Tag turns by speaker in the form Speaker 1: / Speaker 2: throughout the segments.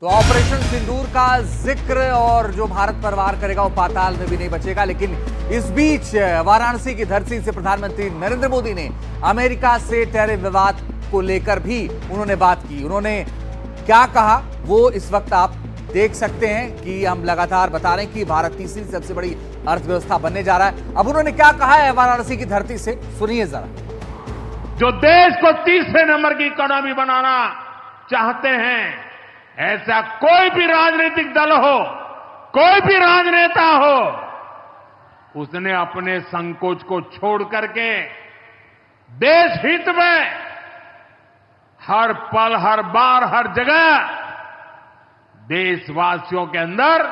Speaker 1: तो ऑपरेशन सिंदूर का जिक्र और जो भारत पर वार करेगा वो पाताल में भी नहीं बचेगा। लेकिन इस बीच वाराणसी की धरती से प्रधानमंत्री नरेंद्र मोदी ने अमेरिका से टैरिफ विवाद को लेकर भी उन्होंने बात की। उन्होंने क्या कहा वो इस वक्त आप देख सकते हैं कि हम लगातार बता रहे हैं कि भारत तीसरी सबसे बड़ी अर्थव्यवस्था बनने जा रहा है। अब उन्होंने क्या कहा है वाराणसी की धरती से, सुनिए जरा।
Speaker 2: जो देश को तीसरे नंबर की इकोनॉमी बनाना चाहते हैं, ऐसा कोई भी राजनीतिक दल हो, कोई भी राजनेता हो, उसने अपने संकोच को छोड़ करके देश हित में हर पल, हर बार, हर जगह देशवासियों के अंदर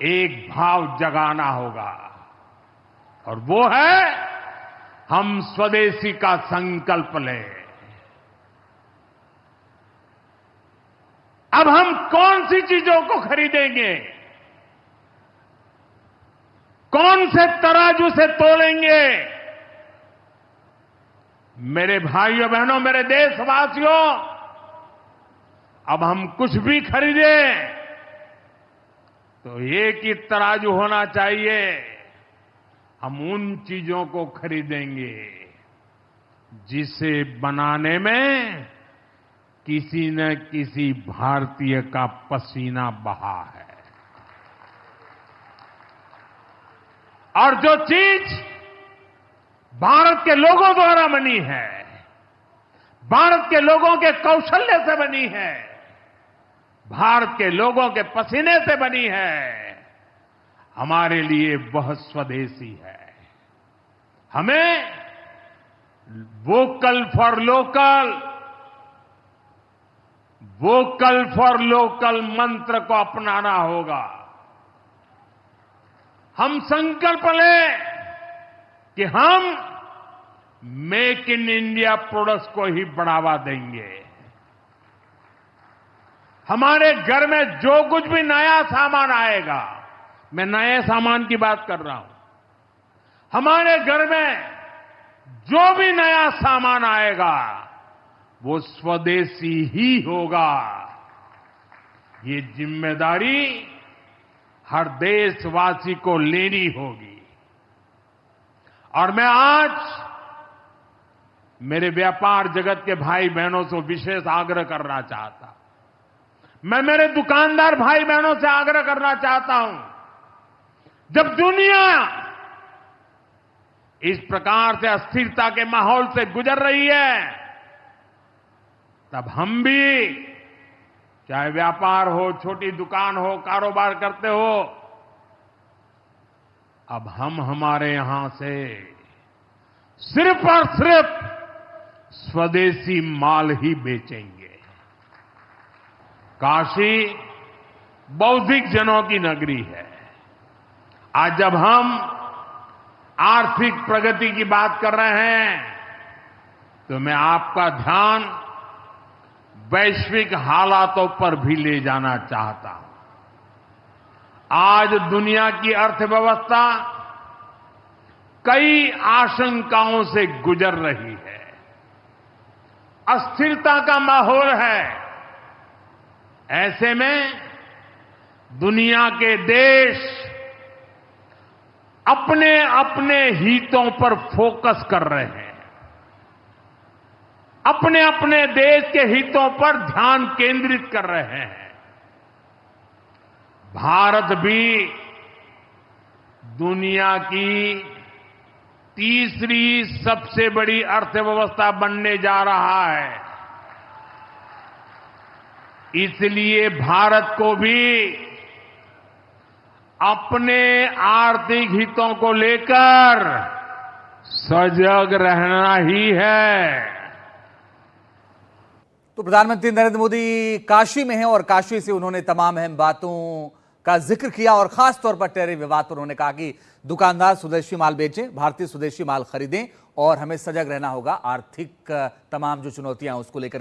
Speaker 2: एक भाव जगाना होगा, और वो है हम स्वदेशी का संकल्प लें। अब हम कौन सी चीजों को खरीदेंगे, कौन से तराजू से तोलेंगे? मेरे भाइयों बहनों, मेरे देशवासियों, अब हम कुछ भी खरीदें तो एक ही तराजू होना चाहिए। हम उन चीजों को खरीदेंगे जिसे बनाने में किसी न किसी भारतीय का पसीना बहा है, और जो चीज भारत के लोगों द्वारा बनी है, भारत के लोगों के कौशल्य से बनी है, भारत के लोगों के पसीने से बनी है, हमारे लिए बहुत स्वदेशी है। हमें vocal for local, vocal for local मंत्र को अपनाना होगा। हम संकल्प लें कि हम मेक इन इंडिया प्रोडक्ट्स को ही बढ़ावा देंगे। हमारे घर में जो कुछ भी नया सामान आएगा, मैं नए सामान की बात कर रहा हूं, हमारे घर में जो भी नया सामान आएगा वो स्वदेशी ही होगा। ये जिम्मेदारी हर देशवासी को लेनी होगी। और मैं आज मेरे व्यापार जगत के भाई बहनों से विशेष आग्रह करना चाहता हूं। मैं मेरे दुकानदार भाई बहनों से आग्रह करना चाहता हूं, जब दुनिया इस प्रकार से अस्थिरता के माहौल से गुजर रही है, तब हम भी, चाहे व्यापार हो, छोटी दुकान हो, कारोबार करते हो, अब हम हमारे यहां से सिर्फ और सिर्फ स्वदेशी माल ही बेचेंगे। काशी बौद्धिक जनों की नगरी है। आज जब हम आर्थिक प्रगति की बात कर रहे हैं, तो मैं आपका ध्यान वैश्विक हालातों पर भी ले जाना चाहता हूं। आज दुनिया की अर्थव्यवस्था कई आशंकाओं से गुजर रही है, अस्थिरता का माहौल है। ऐसे में दुनिया के देश अपने अपने हितों पर फोकस कर रहे हैं, अपने अपने देश के हितों पर ध्यान केंद्रित कर रहे हैं। भारत भी दुनिया की तीसरी सबसे बड़ी अर्थव्यवस्था बनने जा रहा है। इसलिए भारत को भी अपने आर्थिक हितों को लेकर सजग रहना ही है।
Speaker 1: तो प्रधानमंत्री नरेंद्र मोदी काशी में हैं और काशी से उन्होंने तमाम अहम बातों का जिक्र किया, और खास तौर पर टैरिफ विवाद पर उन्होंने कहा कि दुकानदार स्वदेशी माल बेचें, भारतीय स्वदेशी माल खरीदें, और हमें सजग रहना होगा आर्थिक तमाम जो चुनौतियां उसको लेकर।